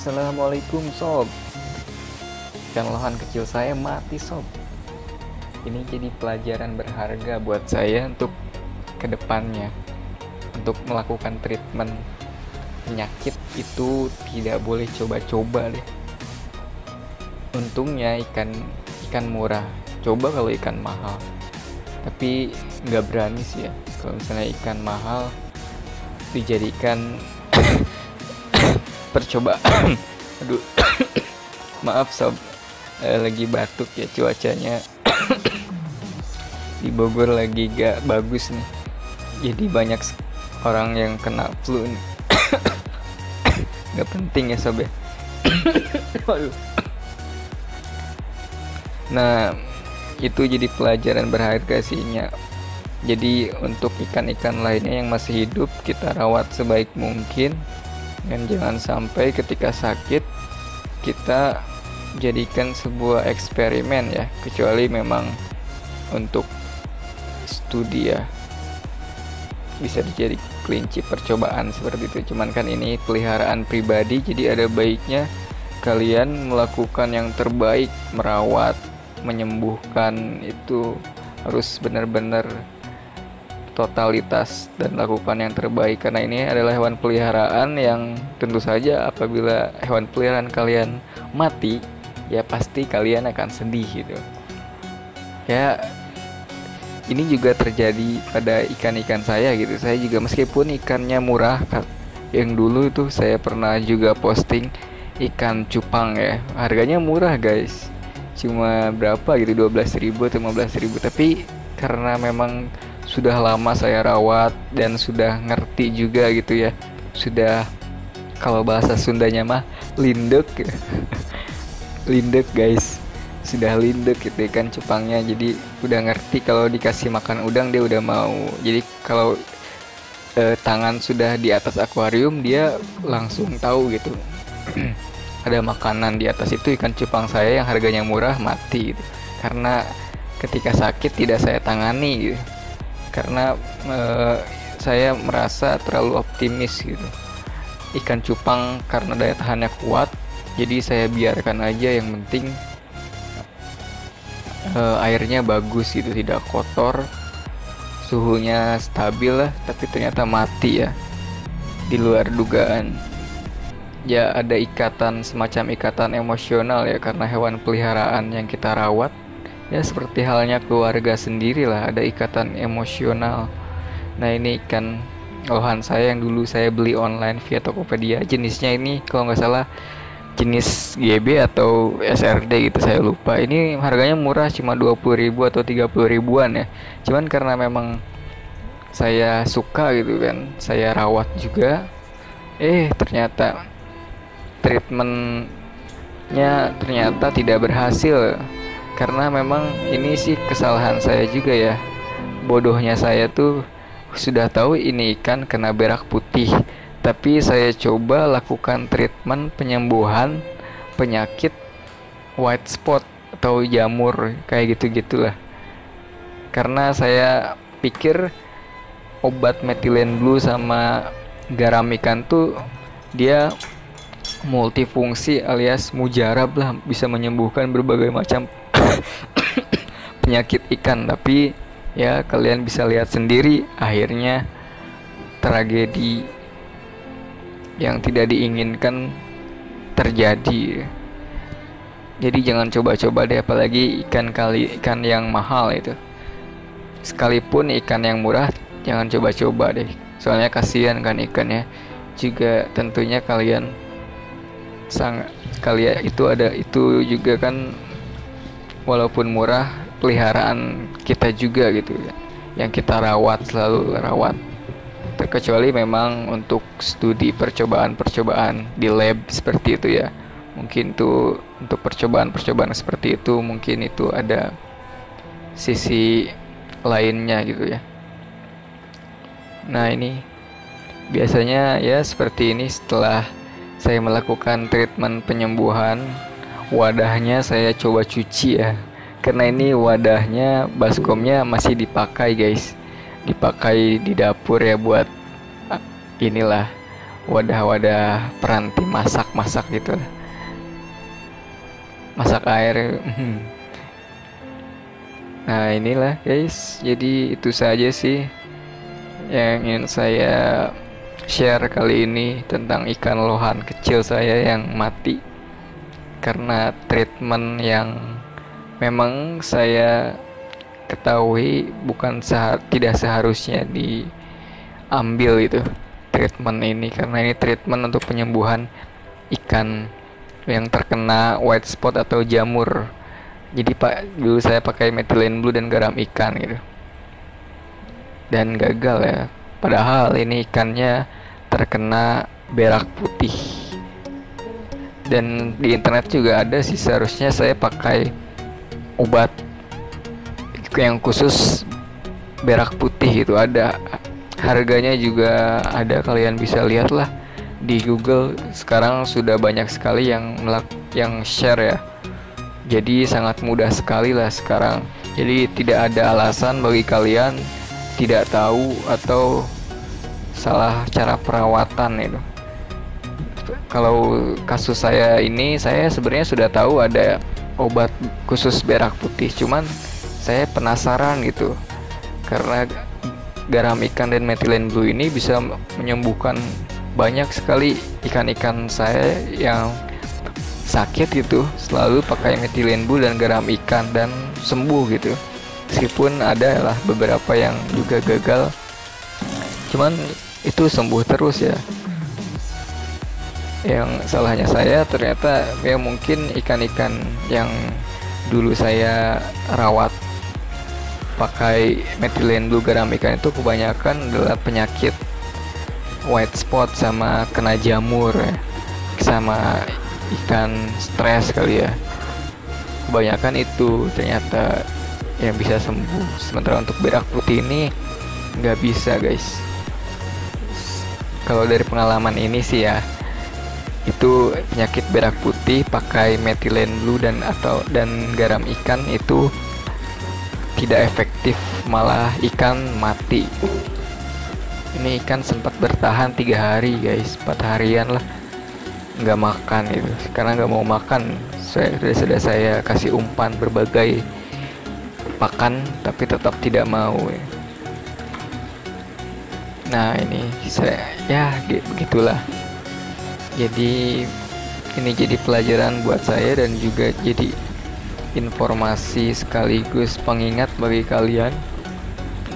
Assalamualaikum sob. Ikan lohan kecil saya mati sob. Ini jadi pelajaran berharga buat saya untuk kedepannya. Untuk melakukan treatment penyakit itu tidak boleh coba-coba deh. Untungnya ikan murah. Coba kalau ikan mahal. Tapi nggak berani sih ya. Kalau misalnya ikan mahal dijadikan percobaan. Aduh, maaf sob, lagi batuk ya, cuacanya di Bogor lagi gak bagus nih, jadi banyak orang yang kena flu nih. Gak penting ya sob ya. Nah, itu jadi pelajaran berharga sih nya. Jadi untuk ikan-ikan lainnya yang masih hidup kita rawat sebaik mungkin. Dan jangan sampai ketika sakit kita jadikan sebuah eksperimen ya, kecuali memang untuk studi ya, bisa dijadi kelinci percobaan seperti itu. Cuman kan ini peliharaan pribadi, jadi ada baiknya kalian melakukan yang terbaik, merawat, menyembuhkan itu harus benar-benar totalitas dan lakukan yang terbaik, karena ini adalah hewan peliharaan yang tentu saja apabila hewan peliharaan kalian mati ya pasti kalian akan sedih gitu ya. Ini juga terjadi pada ikan-ikan saya gitu. Saya juga meskipun ikannya murah, yang dulu itu saya pernah juga posting ikan cupang ya, harganya murah guys, cuma berapa gitu, 12.000 atau 15.000, tapi karena memang sudah lama saya rawat dan sudah ngerti juga gitu ya, sudah, kalau bahasa Sundanya mah lindek ya. Lindek guys, sudah lindek gitu kan cupangnya, jadi udah ngerti kalau dikasih makan udang dia udah mau. Jadi kalau tangan sudah di atas akuarium dia langsung tahu gitu. Ada makanan di atas itu, ikan cupang saya yang harganya murah mati gitu. Karena ketika sakit tidak saya tangani gitu. Karena saya merasa terlalu optimis gitu. Ikan cupang karena daya tahannya kuat, jadi saya biarkan aja, yang penting airnya bagus gitu, tidak kotor, suhunya stabil lah. Tapi ternyata mati ya, di luar dugaan. Ya ada ikatan, semacam ikatan emosional ya, karena hewan peliharaan yang kita rawat ya seperti halnya keluarga sendiri lah, ada ikatan emosional. Nah ini ikan lohan saya yang dulu saya beli online via Tokopedia, jenisnya ini kalau nggak salah jenis GB atau SRD gitu, saya lupa. Ini harganya murah, cuma 20.000 atau 30 ribuan ya. Cuman karena memang saya suka gitu kan, saya rawat juga. Ternyata treatmentnya ternyata tidak berhasil. Karena memang ini sih kesalahan saya juga ya. Bodohnya saya tuh sudah tahu ini ikan kena berak putih, tapi saya coba lakukan treatment penyembuhan penyakit white spot atau jamur kayak gitu-gitulah. Karena saya pikir obat metilen blue sama garam ikan tuh dia multifungsi alias mujarab lah, bisa menyembuhkan berbagai macam penyakit ikan. Tapi ya kalian bisa lihat sendiri, akhirnya tragedi yang tidak diinginkan terjadi. Jadi jangan coba-coba deh, apalagi ikan yang mahal itu. Sekalipun ikan yang murah jangan coba-coba deh, soalnya kasihan kan ikannya juga. Tentunya kalian itu juga kan, walaupun murah peliharaan kita juga gitu ya, yang kita rawat, selalu rawat. Terkecuali memang untuk studi percobaan di lab seperti itu ya, mungkin tuh untuk percobaan seperti itu mungkin itu ada sisi lainnya gitu ya. Nah ini biasanya ya seperti ini, setelah saya melakukan treatment penyembuhan, wadahnya saya coba cuci ya, karena ini wadahnya baskomnya masih dipakai guys, dipakai di dapur ya buat inilah wadah-wadah peranti masak gitu lah. Masak air. Nah inilah guys, jadi itu saja sih yang ingin saya share kali ini tentang ikan lohan kecil saya yang mati karena treatment yang memang saya ketahui tidak seharusnya diambil itu treatment ini, karena ini treatment untuk penyembuhan ikan yang terkena white spot atau jamur. Jadi dulu saya pakai methylene blue dan garam ikan gitu, dan gagal ya. Padahal ini ikannya terkena berak putih. Dan di internet juga ada sih, seharusnya saya pakai obat yang khusus berak putih itu ada. Harganya juga ada, kalian bisa lihat lah di Google. Sekarang sudah banyak sekali yang share ya. Jadi sangat mudah sekali lah sekarang. Jadi tidak ada alasan bagi kalian tidak tahu atau salah cara perawatan itu. Kalau kasus saya ini, saya sebenarnya sudah tahu ada obat khusus berak putih, cuman saya penasaran gitu karena garam ikan dan methylene blue ini bisa menyembuhkan banyak sekali ikan-ikan saya yang sakit gitu. Selalu pakai methylene blue dan garam ikan dan sembuh gitu. Meskipun ada lah beberapa yang juga gagal, cuman itu sembuh terus ya. Yang salahnya saya ternyata ya mungkin ikan-ikan yang dulu saya rawat pakai methylene blue garam ikan itu kebanyakan adalah penyakit white spot sama kena jamur ya, sama ikan stres kali ya. Kebanyakan itu ternyata yang bisa sembuh, sementara untuk berak putih ini nggak bisa guys. Kalau dari pengalaman ini sih ya, itu penyakit berak putih pakai methylene blue dan garam ikan itu tidak efektif, malah ikan mati. Ini ikan sempat bertahan 3 hari guys, 4 harian lah nggak makan itu, karena nggak mau makan. Sudah saya kasih umpan berbagai pakan tapi tetap tidak mau ya. Nah ini saya ya begitulah. Jadi ini jadi pelajaran buat saya dan juga jadi informasi sekaligus pengingat bagi kalian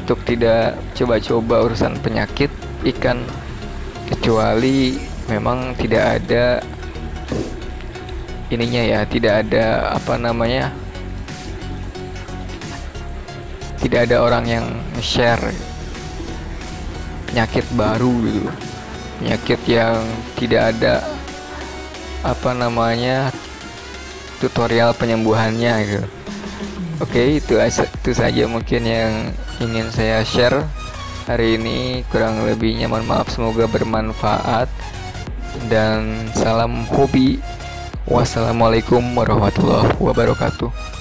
untuk tidak coba-coba urusan penyakit ikan, kecuali memang tidak ada ininya ya, tidak ada tidak ada orang yang share penyakit baru gitu, penyakit yang tidak ada tutorial penyembuhannya gitu. Oke, itu saja mungkin yang ingin saya share hari ini. Kurang lebihnya mohon maaf, semoga bermanfaat dan salam hobi. Wassalamualaikum warahmatullahi wabarakatuh.